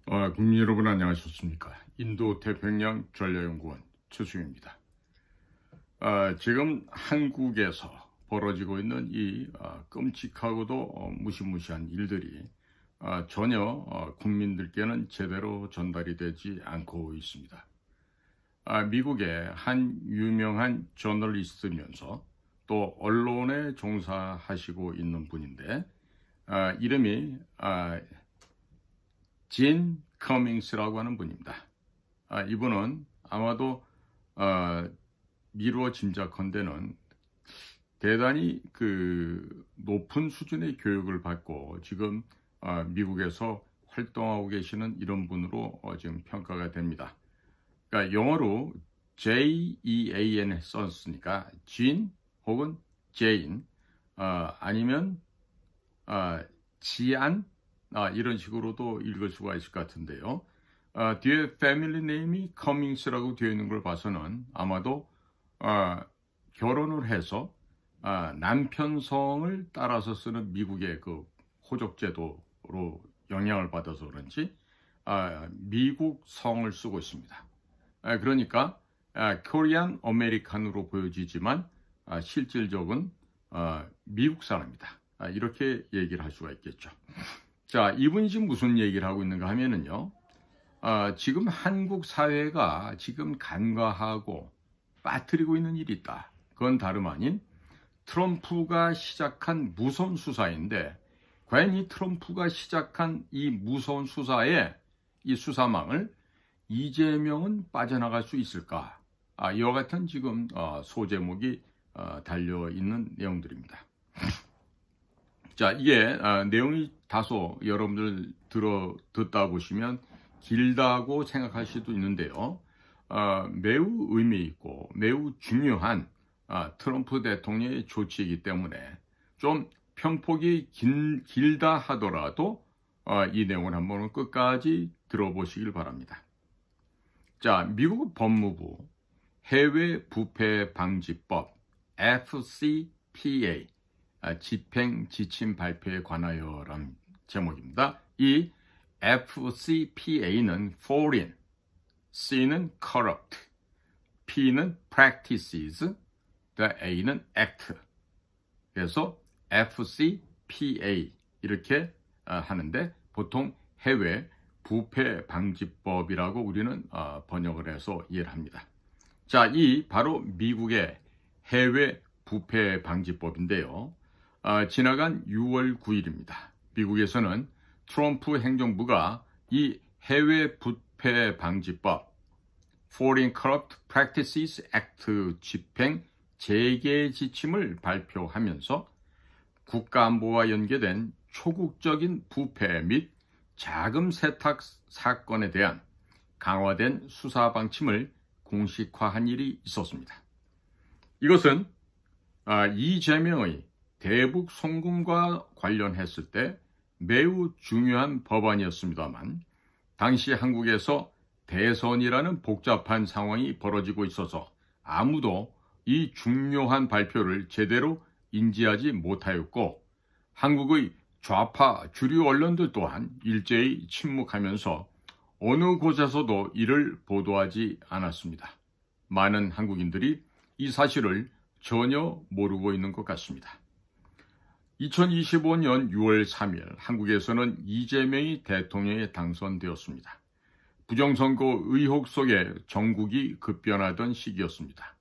국민 여러분 안녕하셨습니까? 인도 태평양 전략연구원 최수영입니다. 지금 한국에서 벌어지고 있는 이 끔찍하고도 무시무시한 일들이 전혀 국민들께는 제대로 전달이 되지 않고 있습니다. 미국의 한 유명한 저널리스트면서 또 언론에 종사하시고 있는 분인데 이름이 진 커밍스라고 하는 분입니다. 이분은 아마도 미루어 짐작컨대는 대단히 높은 수준의 교육을 받고 지금 미국에서 활동하고 계시는 이런 분으로 지금 평가가 됩니다. 그러니까 영어로 J-E-A-N 썼으니까 진 혹은 제인 아니면 지안 이런 식으로도 읽을 수가 있을 것 같은데요. 뒤에 패밀리 네임이 커밍스라고 되어 있는 걸 봐서는 아마도 결혼을 해서 남편 성을 따라서 쓰는 미국의 호적제도로 영향을 받아서 그런지 미국 성을 쓰고 있습니다. 그러니까 코리안 아메리칸으로 보여지지만 실질적은 미국 사람이다. 이렇게 얘기를 할 수가 있겠죠. 자, 이분이 지금 무슨 얘기를 하고 있는가 하면은요, 지금 한국 사회가 지금 간과하고 빠뜨리고 있는 일이 있다. 그건 다름 아닌 트럼프가 시작한 무서운 수사인데, 과연 이 트럼프가 시작한 이 무서운 수사에 이 수사망을 이재명은 빠져나갈 수 있을까? 이와 같은 지금 소제목이 달려있는 내용들입니다. 자, 이게 내용이 다소 여러분들 듣다 보시면 길다고 생각할 수도 있는데요. 매우 의미 있고 매우 중요한 트럼프 대통령의 조치이기 때문에 좀 편폭이 길다 하더라도 이 내용을 한번 끝까지 들어보시길 바랍니다. 자, 미국 법무부 해외 부패 방지법 FCPA 집행 지침 발표에 관하여라는 제목입니다. 이 FCPA는 Foreign, C는 Corrupt, P는 Practices, A는 Act. 그래서 FCPA 이렇게 하는데 보통 해외 부패 방지법이라고 우리는 번역을 해서 이해를 합니다. 자, 이 바로 미국의 해외 부패 방지법인데요. 지나간 6월 9일입니다. 미국에서는 트럼프 행정부가 이 해외 부패 방지법 Foreign Corrupt Practices Act 집행 재개 지침을 발표하면서 국가안보와 연계된 초국적인 부패 및 자금 세탁 사건에 대한 강화된 수사 방침을 공식화한 일이 있었습니다. 이것은 이재명의 대북 송금과 관련했을 때 매우 중요한 법안이었습니다만 당시 한국에서 대선이라는 복잡한 상황이 벌어지고 있어서 아무도 이 중요한 발표를 제대로 인지하지 못하였고 한국의 좌파 주류 언론들 또한 일제히 침묵하면서 어느 곳에서도 이를 보도하지 않았습니다. 많은 한국인들이 이 사실을 전혀 모르고 있는 것 같습니다. 2025년 6월 3일 한국에서는 이재명이 대통령에 당선되었습니다. 부정선거 의혹 속에 정국이 급변하던 시기였습니다.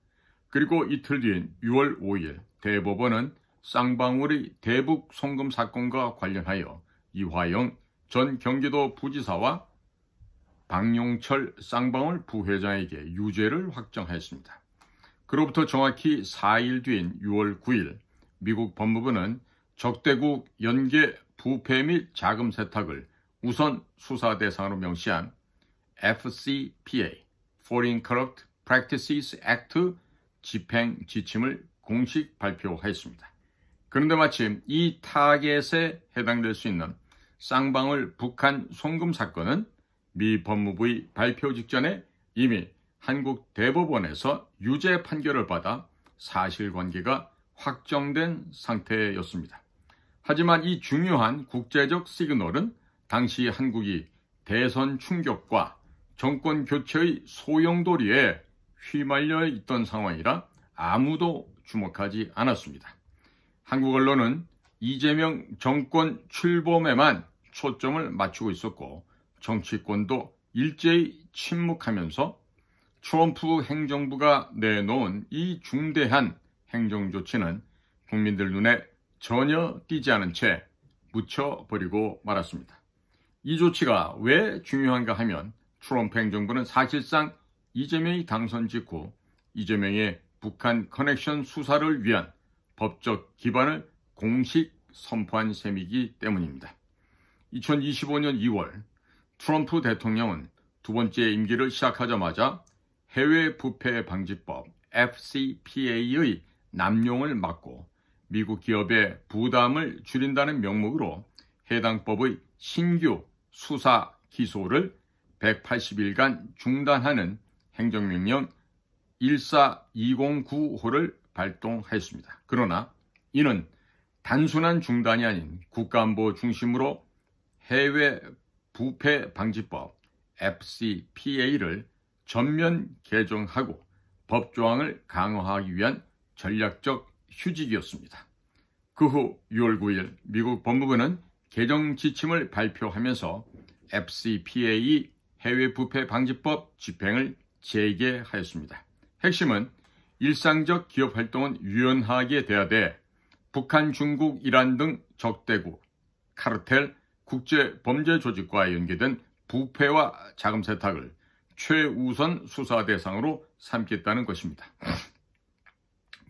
그리고 이틀 뒤인 6월 5일 대법원은 쌍방울의 대북 송금 사건과 관련하여 이화영 전 경기도 부지사와 박용철 쌍방울 부회장에게 유죄를 확정했습니다. 그로부터 정확히 4일 뒤인 6월 9일 미국 법무부는 적대국 연계 부패 및 자금 세탁을 우선 수사 대상으로 명시한 FCPA Foreign Corrupt Practices Act 집행 지침을 공식 발표했습니다. 그런데 마침 이 타겟에 해당될 수 있는 쌍방울 북한 송금 사건은 미 법무부의 발표 직전에 이미 한국 대법원에서 유죄 판결을 받아 사실관계가 확정된 상태였습니다. 하지만 이 중요한 국제적 시그널은 당시 한국이 대선 충격과 정권 교체의 소용돌이에 휘말려 있던 상황이라 아무도 주목하지 않았습니다. 한국 언론은 이재명 정권 출범에만 초점을 맞추고 있었고 정치권도 일제히 침묵하면서 트럼프 행정부가 내놓은 이 중대한 행정조치는 국민들 눈에 전혀 띄지 않은 채 묻혀버리고 말았습니다. 이 조치가 왜 중요한가 하면 트럼프 행정부는 사실상 이재명이 당선 직후 이재명의 북한 커넥션 수사를 위한 법적 기반을 공식 선포한 셈이기 때문입니다. 2025년 2월 트럼프 대통령은 두 번째 임기를 시작하자마자 해외 부패 방지법 FCPA의 남용을 막고 미국 기업의 부담을 줄인다는 명목으로 해당 법의 신규 수사 기소를 180일간 중단하는 행정명령 14209호를 발동하였습니다. 그러나 이는 단순한 중단이 아닌 국가안보 중심으로 해외 부패 방지법 FCPA를 전면 개정하고 법조항을 강화하기 위한 전략적 휴직이었습니다. 그 후 6월 9일 미국 법무부는 개정 지침을 발표하면서 FCPA 해외 부패 방지법 집행을 재개하였습니다. 핵심은 일상적 기업 활동은 유연하게 돼야 돼 북한, 중국, 이란 등 적대국, 카르텔, 국제범죄조직과 연계된 부패와 자금 세탁을 최우선 수사 대상으로 삼겠다는 것입니다.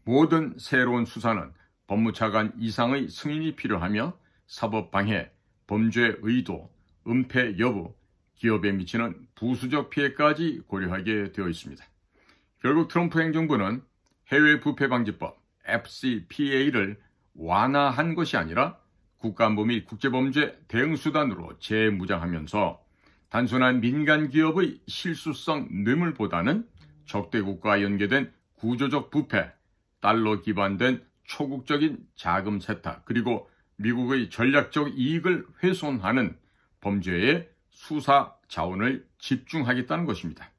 모든 새로운 수사는 법무차관 이상의 승인이 필요하며 사법방해, 범죄 의도, 은폐 여부, 기업에 미치는 부수적 피해까지 고려하게 되어 있습니다. 결국 트럼프 행정부는 해외 부패 방지법 FCPA를 완화한 것이 아니라 국가안보 및 국제범죄 대응수단으로 재무장하면서 단순한 민간 기업의 실수성 뇌물보다는 적대국과 연계된 구조적 부패, 달러 기반된 초국적인 자금 세탁, 그리고 미국의 전략적 이익을 훼손하는 범죄에 수사 자원을 집중하겠다는 것입니다.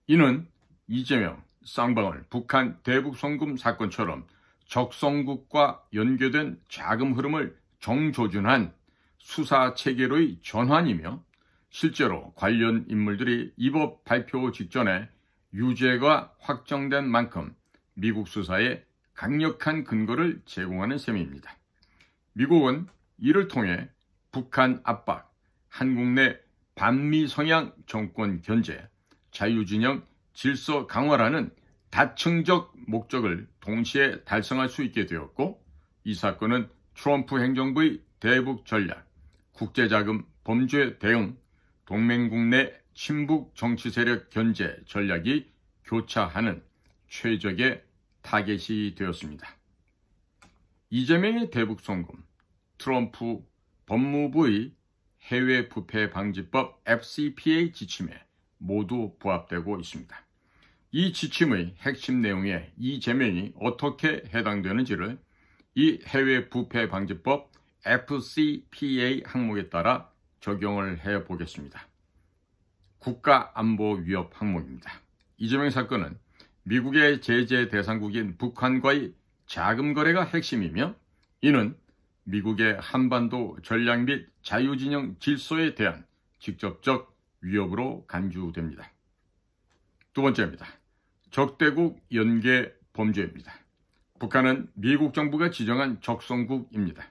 이는 이재명, 쌍방울, 북한 대북송금 사건처럼 적성국과 연계된 자금 흐름을 정조준한 수사 체계로의 전환이며 실제로 관련 인물들이 이 법 발표 직전에 유죄가 확정된 만큼 미국 수사에 강력한 근거를 제공하는 셈입니다. 미국은 이를 통해 북한 압박, 한국 내 반미 성향 정권 견제, 자유진영 질서 강화라는 다층적 목적을 동시에 달성할 수 있게 되었고 이 사건은 트럼프 행정부의 대북 전략, 국제자금 범죄 대응, 동맹국 내 친북 정치 세력 견제 전략이 교차하는 최적의 타겟이 되었습니다. 이재명의 대북 송금, 트럼프 법무부의 해외 부패 방지법 FCPA 지침에 모두 부합되고 있습니다. 이 지침의 핵심 내용에 이재명이 어떻게 해당되는지를 이 해외 부패 방지법 FCPA 항목에 따라 적용을 해보겠습니다. 국가안보 위협 항목입니다. 이재명 사건은 미국의 제재 대상국인 북한과의 자금 거래가 핵심이며 이는 미국의 한반도 전략 및 자유진영 질서에 대한 직접적 위협으로 간주됩니다. 두 번째입니다. 적대국 연계 범죄입니다. 북한은 미국 정부가 지정한 적성국입니다.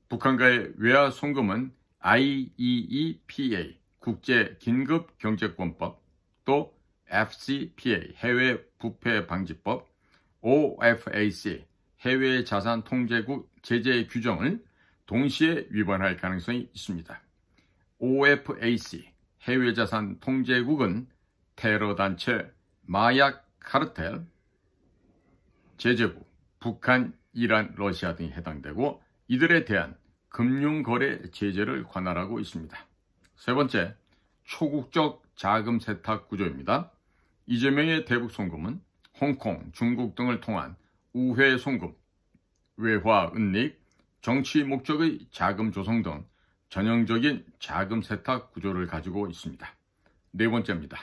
북한과의 외화 송금은 IEEPA 국제긴급경제권법 또 FCPA 해외 부패 방지법, OFAC 해외 자산 통제국 제재 규정을 동시에 위반할 가능성이 있습니다. OFAC 해외 자산 통제국은 테러 단체, 마약 카르텔, 제재국, 북한, 이란, 러시아 등이 해당되고 이들에 대한 금융거래 제재를 관할하고 있습니다. 세 번째, 초국적 자금 세탁 구조입니다. 이재명의 대북 송금은 홍콩, 중국 등을 통한 우회 송금, 외화, 은닉, 정치 목적의 자금 조성 등 전형적인 자금 세탁 구조를 가지고 있습니다. 네 번째입니다.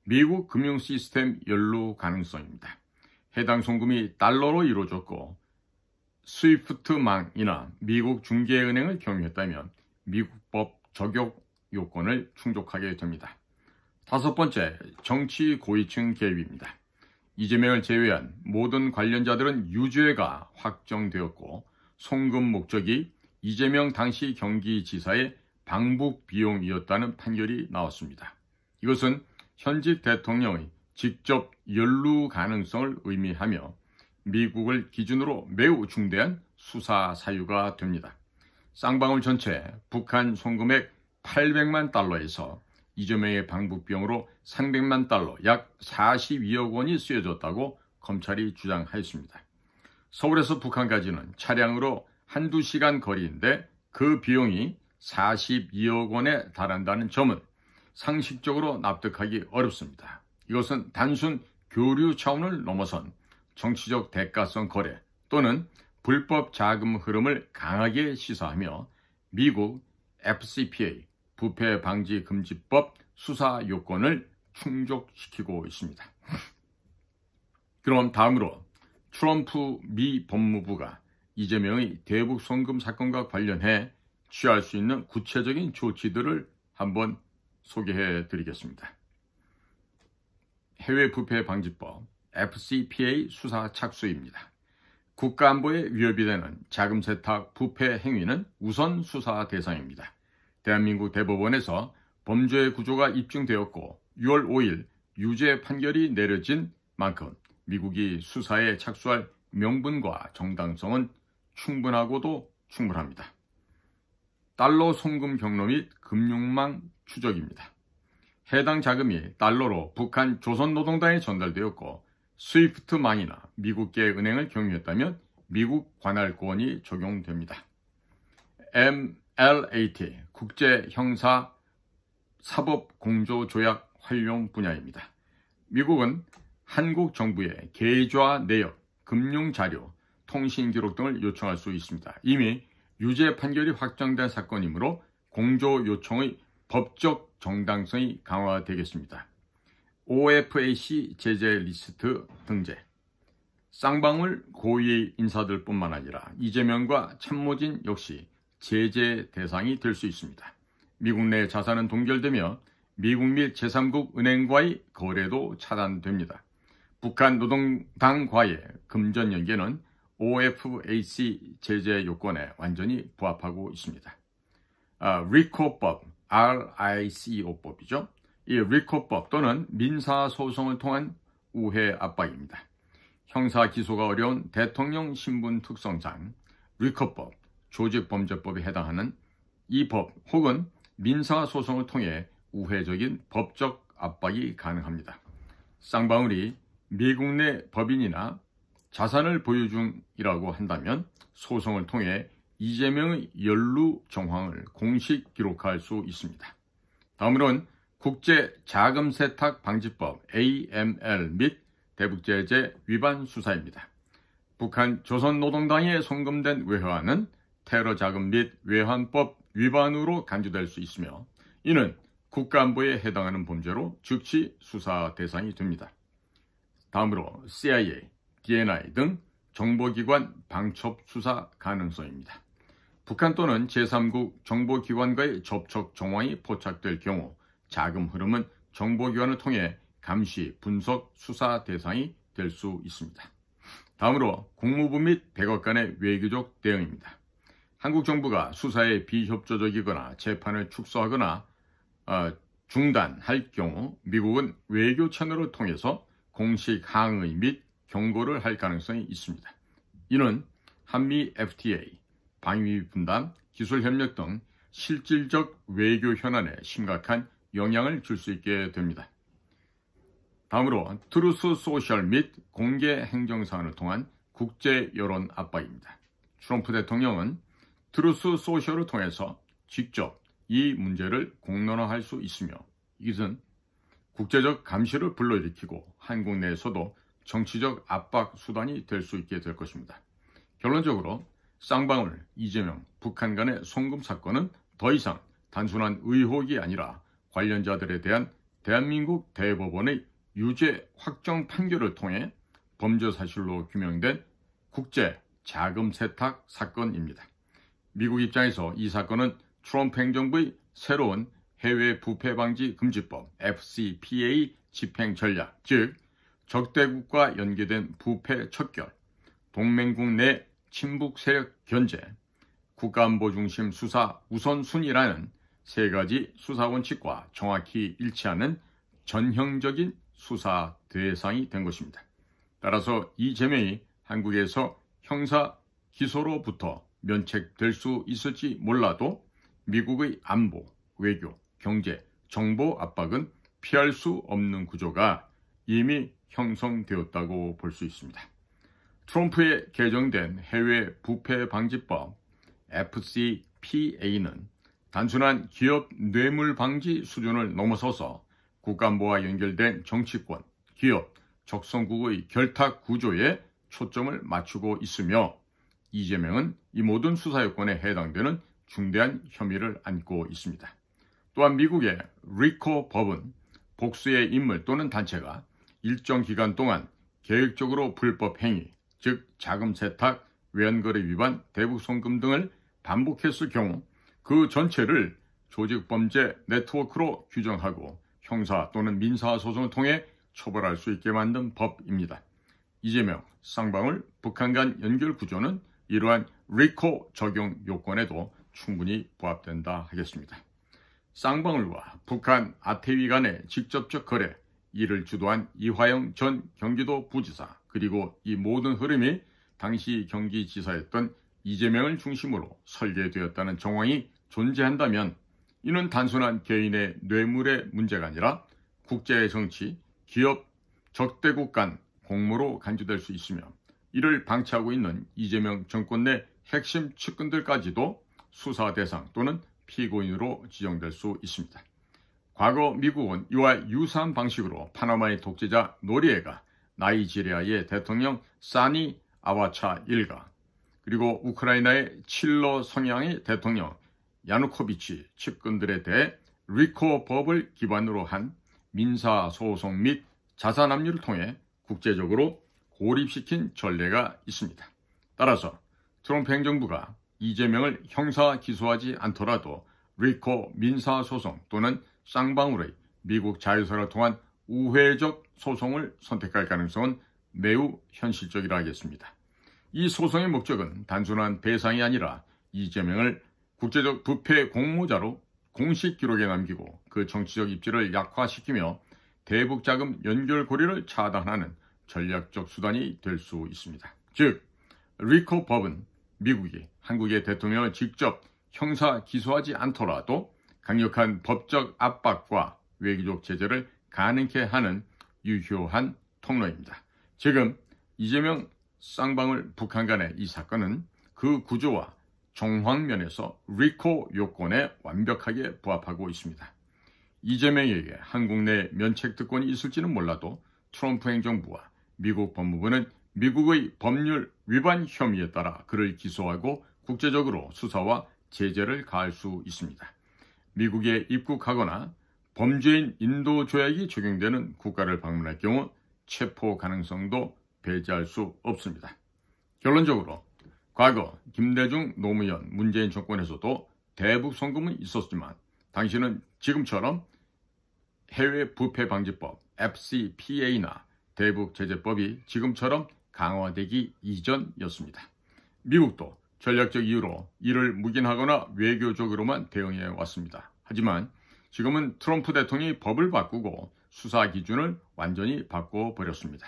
미국 금융 시스템 연루 가능성입니다. 해당 송금이 달러로 이루어졌고 스위프트망이나 미국 중개은행을 경유했다면 미국법 적용 요건을 충족하게 됩니다. 다섯 번째, 정치 고위층 개입입니다. 이재명을 제외한 모든 관련자들은 유죄가 확정되었고 송금 목적이 이재명 당시 경기지사의 방북 비용이었다는 판결이 나왔습니다. 이것은 현직 대통령의 직접 연루 가능성을 의미하며 미국을 기준으로 매우 중대한 수사 사유가 됩니다. 쌍방울 전체 북한 송금액 800만 달러에서 이재명의 방북 비용으로 300만 달러, 약 42억 원이 쓰여졌다고 검찰이 주장하였습니다. 서울에서 북한까지는 차량으로 한두 시간 거리인데 그 비용이 42억 원에 달한다는 점은 상식적으로 납득하기 어렵습니다. 이것은 단순 교류 차원을 넘어선 정치적 대가성 거래 또는 불법 자금 흐름을 강하게 시사하며 미국 FCPA 부패 방지 금지법 수사 요건을 충족시키고 있습니다. 그럼 다음으로 트럼프 미 법무부가 이재명의 대북 송금 사건과 관련해 취할 수 있는 구체적인 조치들을 한번 소개해 드리겠습니다. 해외 부패 방지법 FCPA 수사 착수입니다. 국가안보에 위협이 되는 자금 세탁 부패 행위는 우선 수사 대상입니다. 대한민국 대법원에서 범죄 구조가 입증되었고 6월 5일 유죄 판결이 내려진 만큼 미국이 수사에 착수할 명분과 정당성은 충분하고도 충분합니다. 달러 송금 경로 및 금융망 추적입니다. 해당 자금이 달러로 북한 조선노동당에 전달되었고 스위프트망이나 미국계 은행을 경유했다면 미국 관할권이 적용됩니다. MLAT 국제형사사법공조조약 활용 분야입니다. 미국은 한국 정부에 계좌 내역, 금융자료, 통신기록 등을 요청할 수 있습니다. 이미 유죄 판결이 확정된 사건이므로 공조 요청의 법적 정당성이 강화되겠습니다. OFAC 제재 리스트 등재. 쌍방울 고위 인사들뿐만 아니라 이재명과 참모진 역시 제재 대상이 될 수 있습니다. 미국 내 자산은 동결되며 미국 및 제3국 은행과의 거래도 차단됩니다. 북한 노동당과의 금전 연계는 OFAC 제재 요건에 완전히 부합하고 있습니다. 리코법, RICO법이죠. 이 리코법 또는 민사소송을 통한 우회 압박입니다. 형사 기소가 어려운 대통령 신분 특성상 리코법, 조직범죄법에 해당하는 이 법 혹은 민사소송을 통해 우회적인 법적 압박이 가능합니다. 쌍방울이 미국 내 법인이나 자산을 보유 중이라고 한다면 소송을 통해 이재명의 연루 정황을 공식 기록할 수 있습니다. 다음으로는 국제자금세탁방지법 AML 및 대북제재 위반 수사입니다. 북한 조선노동당에 송금된 외화는 테러자금 및 외환법 위반으로 간주될 수 있으며 이는 국가안보에 해당하는 범죄로 즉시 수사 대상이 됩니다. 다음으로 CIA, DNI 등 정보기관 방첩 수사 가능성입니다. 북한 또는 제3국 정보기관과의 접촉 정황이 포착될 경우 자금 흐름은 정보기관을 통해 감시, 분석, 수사 대상이 될 수 있습니다. 다음으로 국무부 및 백악관의 외교적 대응입니다. 한국 정부가 수사에 비협조적이거나 재판을 축소하거나 중단할 경우 미국은 외교 채널을 통해서 공식 항의 및 경고를 할 가능성이 있습니다. 이는 한미 FTA, 방위 분담, 기술 협력 등 실질적 외교 현안에 심각한 영향을 줄 수 있게 됩니다. 다음으로 트루스 소셜 및 공개 행정사안을 통한 국제 여론 압박입니다. 트럼프 대통령은 트루스 소셜을 통해서 직접 이 문제를 공론화할 수 있으며 이것은 국제적 감시를 불러일으키고 한국 내에서도 정치적 압박 수단이 될 수 있게 될 것입니다. 결론적으로 쌍방울, 이재명, 북한 간의 송금 사건은 더 이상 단순한 의혹이 아니라 관련자들에 대한 대한민국 대법원의 유죄 확정 판결을 통해 범죄 사실로 규명된 국제 자금 세탁 사건입니다. 미국 입장에서 이 사건은 트럼프 행정부의 새로운 해외 부패 방지 금지법 FCPA 집행 전략, 즉 적대국과 연계된 부패 척결, 동맹국 내 친북 세력 견제, 국가안보 중심 수사 우선순위라는 세 가지 수사 원칙과 정확히 일치하는 전형적인 수사 대상이 된 것입니다. 따라서 이재명이 한국에서 형사 기소로부터 면책될 수 있을지 몰라도 미국의 안보, 외교, 경제, 정보 압박은 피할 수 없는 구조가 이미 형성되었다고 볼 수 있습니다. 트럼프의 개정된 해외 부패 방지법 FCPA는 단순한 기업 뇌물 방지 수준을 넘어서서 국가안보와 연결된 정치권, 기업, 적성국의 결탁 구조에 초점을 맞추고 있으며 이재명은 이 모든 수사 요건에 해당되는 중대한 혐의를 안고 있습니다. 또한 미국의 리코 법은 복수의 인물 또는 단체가 일정 기간 동안 계획적으로 불법 행위, 즉 자금 세탁, 외환거래 위반, 대북 송금 등을 반복했을 경우 그 전체를 조직범죄 네트워크로 규정하고 형사 또는 민사소송을 통해 처벌할 수 있게 만든 법입니다. 이재명, 쌍방울, 북한 간 연결 구조는 이러한 리코 적용 요건에도 충분히 부합된다 하겠습니다. 쌍방울과 북한 아태위 간의 직접적 거래, 이를 주도한 이화영 전 경기도 부지사, 그리고 이 모든 흐름이 당시 경기지사였던 이재명을 중심으로 설계되었다는 정황이 존재한다면 이는 단순한 개인의 뇌물의 문제가 아니라 국제 정치, 기업, 적대국 간 공모로 간주될 수 있으며 이를 방치하고 있는 이재명 정권 내 핵심 측근들까지도 수사 대상 또는 피고인으로 지정될 수 있습니다. 과거 미국은 이와 유사한 방식으로 파나마의 독재자 노리에가, 나이지리아의 대통령 사니 아와차 일가, 그리고 우크라이나의 칠러 성향의 대통령 야누코비치 측근들에 대해 리코 법을 기반으로 한 민사소송 및 자산압류를 통해 국제적으로 고립시킨 전례가 있습니다. 따라서 트럼프 행정부가 이재명을 형사 기소하지 않더라도 리코 민사소송 또는 쌍방울의 미국 자유사를 통한 우회적 소송을 선택할 가능성은 매우 현실적이라 하겠습니다. 이 소송의 목적은 단순한 배상이 아니라 이재명을 국제적 부패 공모자로 공식 기록에 남기고 그 정치적 입지를 약화시키며 대북 자금 연결 고리를 차단하는 전략적 수단이 될 수 있습니다. 즉, 리코 법은 미국이 한국의 대통령을 직접 형사 기소하지 않더라도 강력한 법적 압박과 외교적 제재를 가능케 하는 유효한 통로입니다. 지금 이재명 쌍방울 북한 간의 이 사건은 그 구조와 정황면에서 리코 요건에 완벽하게 부합하고 있습니다. 이재명에게 한국 내 면책특권이 있을지는 몰라도 트럼프 행정부와 미국 법무부는 미국의 법률 위반 혐의에 따라 그를 기소하고 국제적으로 수사와 제재를 가할 수 있습니다. 미국에 입국하거나 범죄인 인도 조약이 적용되는 국가를 방문할 경우 체포 가능성도 배제할 수 없습니다. 결론적으로 과거 김대중, 노무현, 문재인 정권에서도 대북 송금은 있었지만 당시는 지금처럼 해외 부패 방지법 FCPA나 대북 제재법이 지금처럼 강화되기 이전이었습니다. 미국도 전략적 이유로 이를 묵인하거나 외교적으로만 대응해 왔습니다. 하지만 지금은 트럼프 대통령이 법을 바꾸고 수사 기준을 완전히 바꿔버렸습니다.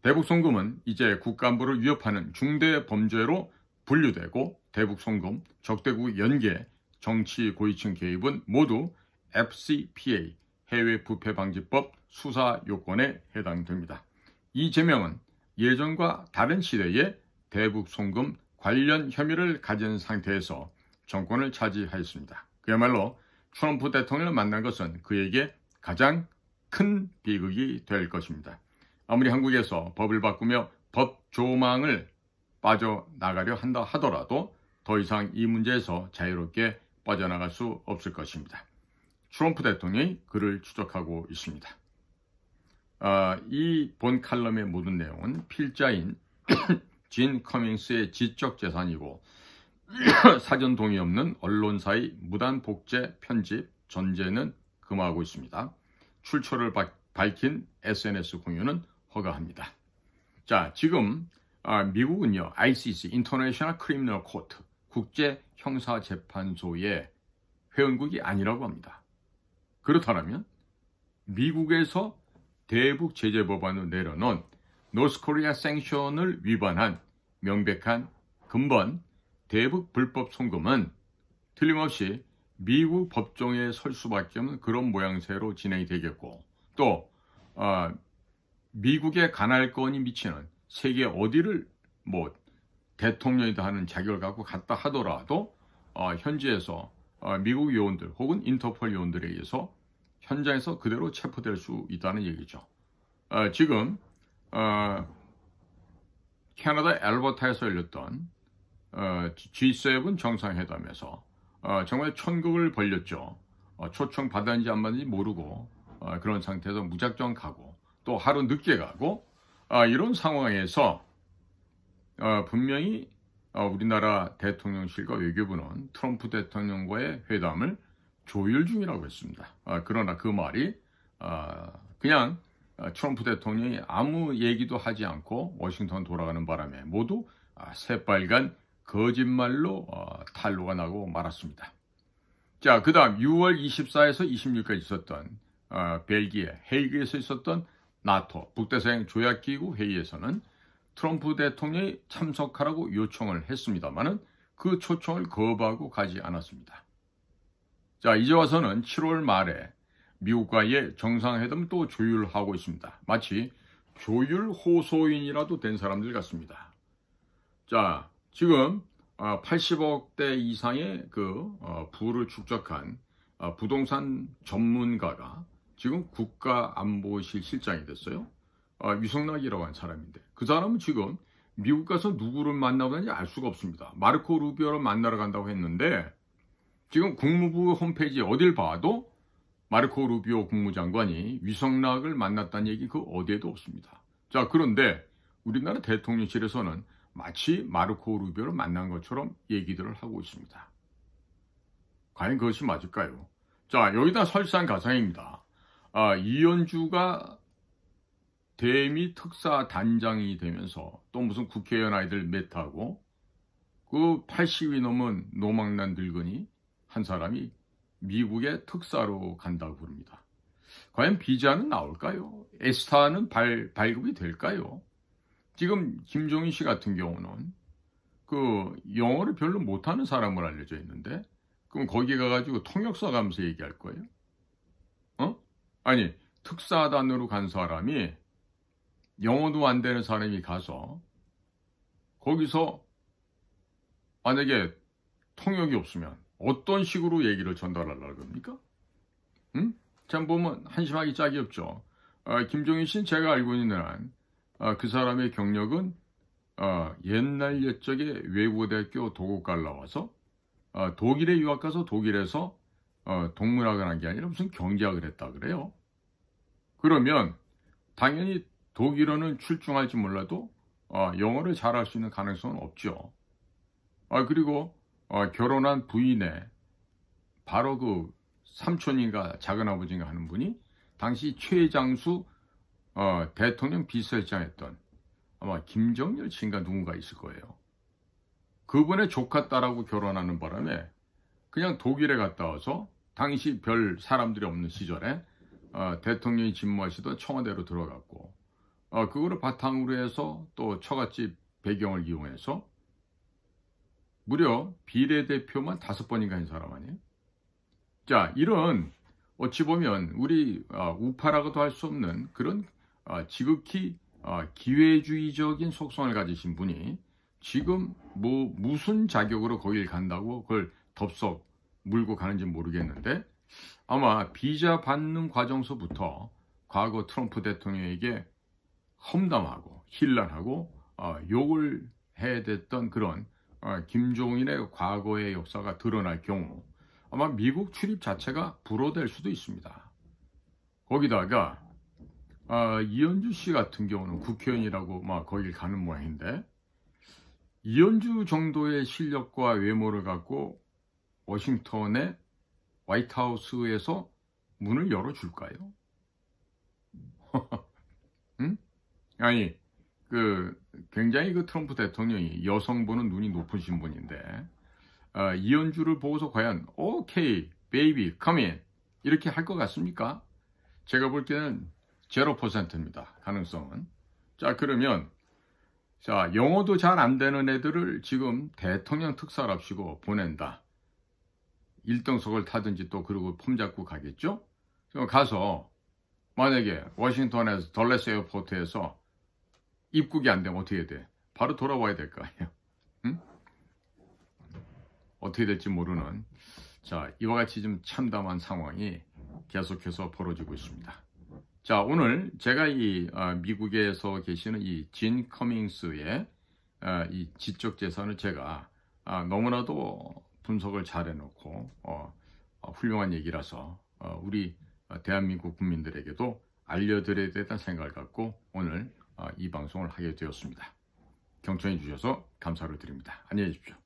대북 송금은 이제 국가안보를 위협하는 중대 범죄로 분류되고 대북 송금, 적대국 연계, 정치 고위층 개입은 모두 FCPA 해외 부패 방지법 수사 요건에 해당됩니다. 이재명은 예전과 다른 시대에 대북 송금 관련 혐의를 가진 상태에서 정권을 차지하였습니다. 그야말로 트럼프 대통령을 만난 것은 그에게 가장 큰 비극이 될 것입니다. 아무리 한국에서 법을 바꾸며 법 조망을 빠져나가려 한다 하더라도 더 이상 이 문제에서 자유롭게 빠져나갈 수 없을 것입니다. 트럼프 대통령이 그를 추적하고 있습니다. 이 본 칼럼의 모든 내용은 필자인 진 커밍스의 지적 재산이고 사전 동의 없는 언론사의 무단 복제, 편집, 전제는 금하고 있습니다. 출처를 밝힌 SNS 공유는 허가합니다. 자, 지금 미국은요, ICC, International Criminal Court, 국제 형사 재판소의 회원국이 아니라고 합니다. 그렇다면 미국에서 대북 제재 법안을 내려놓은 노스코리아 생션을 위반한 명백한 근본 대북 불법 송금은 틀림없이 미국 법정에 설 수밖에 없는 그런 모양새로 진행이 되겠고, 또 미국의 간할건이 미치는 세계 어디를 대통령이다 하는 자격을 갖고 갔다 하더라도 현지에서 미국 요원들 혹은 인터폴 요원들에 의해서 현장에서 그대로 체포될 수 있다는 얘기죠. 지금 캐나다 알버타에서 열렸던 G7 정상회담에서 정말 천국을 벌렸죠. 초청 받았는지 안 받았는지 모르고 그런 상태에서 무작정 가고 또 하루 늦게 가고 이런 상황에서 분명히 우리나라 대통령실과 외교부는 트럼프 대통령과의 회담을 조율 중이라고 했습니다. 그러나 그 말이 그냥 트럼프 대통령이 아무 얘기도 하지 않고 워싱턴 돌아가는 바람에 모두 새빨간 거짓말로 탄로가 나고 말았습니다. 자, 그 다음 6월 24에서 26일까지 있었던 벨기에 헤이그에서 있었던 나토 북대서양 조약기구 회의에서는 트럼프 대통령이 참석하라고 요청을 했습니다마는 그 초청을 거부하고 가지 않았습니다. 자, 이제 와서는 7월 말에 미국과의 정상회담을 또 조율하고 있습니다. 마치 조율 호소인이라도 된 사람들 같습니다. 자, 지금 80억대 이상의 부를 축적한 부동산 전문가가 지금 국가안보실 실장이 됐어요. 유성락이라고 하는 사람인데 그 사람은 지금 미국 가서 누구를 만나고 다니는지 알 수가 없습니다. 마르코 루비오를 만나러 간다고 했는데 지금 국무부 홈페이지 어딜 봐도 마르코 루비오 국무장관이 유성락을 만났다는 얘기 그 어디에도 없습니다. 자, 그런데 우리나라 대통령실에서는 마치 마르코 루비오를 만난 것처럼 얘기들을 하고 있습니다. 과연 그것이 맞을까요? 자, 여기다 설상가상입니다. 이현주가 대미 특사단장이 되면서 또 무슨 국회의원 아이들 몇 하고 그 80이 넘은 노망난 늙은이 한 사람이 미국의 특사로 간다고 부릅니다. 과연 비자는 나올까요? 에스타는 발급이 될까요? 지금 김종인 씨 같은 경우는 영어를 별로 못하는 사람으로 알려져 있는데 그럼 거기 가가지고 통역사 가면서 얘기할 거예요? 아니, 특사단으로 간 사람이 영어도 안 되는 사람이 가서 거기서 만약에 통역이 없으면 어떤 식으로 얘기를 전달하려고 합니까? 참 보면 한심하기 짝이 없죠. 김종인 씨는 제가 알고 있는 한 그 사람의 경력은 옛날 옛적에 외국어대학교 도곡갈 나와서 독일에 유학 가서 독일에서 동문학을 한 게 아니라 무슨 경제학을 했다 그래요. 그러면 당연히 독일어는 출중할지 몰라도 영어를 잘할 수 있는 가능성은 없죠. 그리고 결혼한 부인의 바로 그 삼촌인가 작은아버지인가 하는 분이 당시 최장수 대통령 비서실장했던 아마 김정일 씨인가 누군가 있을 거예요. 그분의 조카 딸하고 결혼하는 바람에 그냥 독일에 갔다 와서 당시 별 사람들이 없는 시절에 대통령이 집무하시던 청와대로 들어갔고 그거를 바탕으로 해서 또 처갓집 배경을 이용해서 무려 비례대표만 5번인가 한 사람 아니에요? 자, 이런 어찌 보면 우리 우파라고도 할 수 없는 그런 지극히 기회주의적인 속성을 가지신 분이 지금 무슨 자격으로 거길 간다고 그걸 덥석 물고 가는지 모르겠는데 아마 비자 받는 과정서부터 과거 트럼프 대통령에게 험담하고 힐난하고 욕을 해댔던 그런 김종인의 과거의 역사가 드러날 경우 아마 미국 출입 자체가 불허될 수도 있습니다. 거기다가 이현주 씨 같은 경우는 국회의원이라고 막 거길 가는 모양인데, 이현주 정도의 실력과 외모를 갖고 워싱턴의 화이트하우스에서 문을 열어줄까요? 응? 아니, 굉장히 트럼프 대통령이 여성 보는 눈이 높으신 분인데, 이현주를 보고서 과연 오케이, 베이비, come in 이렇게 할 것 같습니까? 제가 볼 때는 0%입니다. 가능성은. 자, 그러면 영어도 잘 안 되는 애들을 지금 대통령 특사랍시고 보낸다. 1등석을 타든지 또 그러고 폼 잡고 가겠죠? 그럼 가서 만약에 워싱턴에서 덜레스 에어포트에서 입국이 안 되면 어떻게 돼? 바로 돌아와야 될 거 아니에요. 응? 어떻게 될지 모르는 이와 같이 좀 참담한 상황이 계속해서 벌어지고 있습니다. 자, 오늘 제가 이 미국에서 계시는 이 진 커밍스의 이 지적 재산을 제가 너무나도 분석을 잘 해놓고 훌륭한 얘기라서 우리 대한민국 국민들에게도 알려드려야 된다는 생각을 갖고 오늘 이 방송을 하게 되었습니다. 경청해 주셔서 감사를 드립니다. 안녕히 계십시오.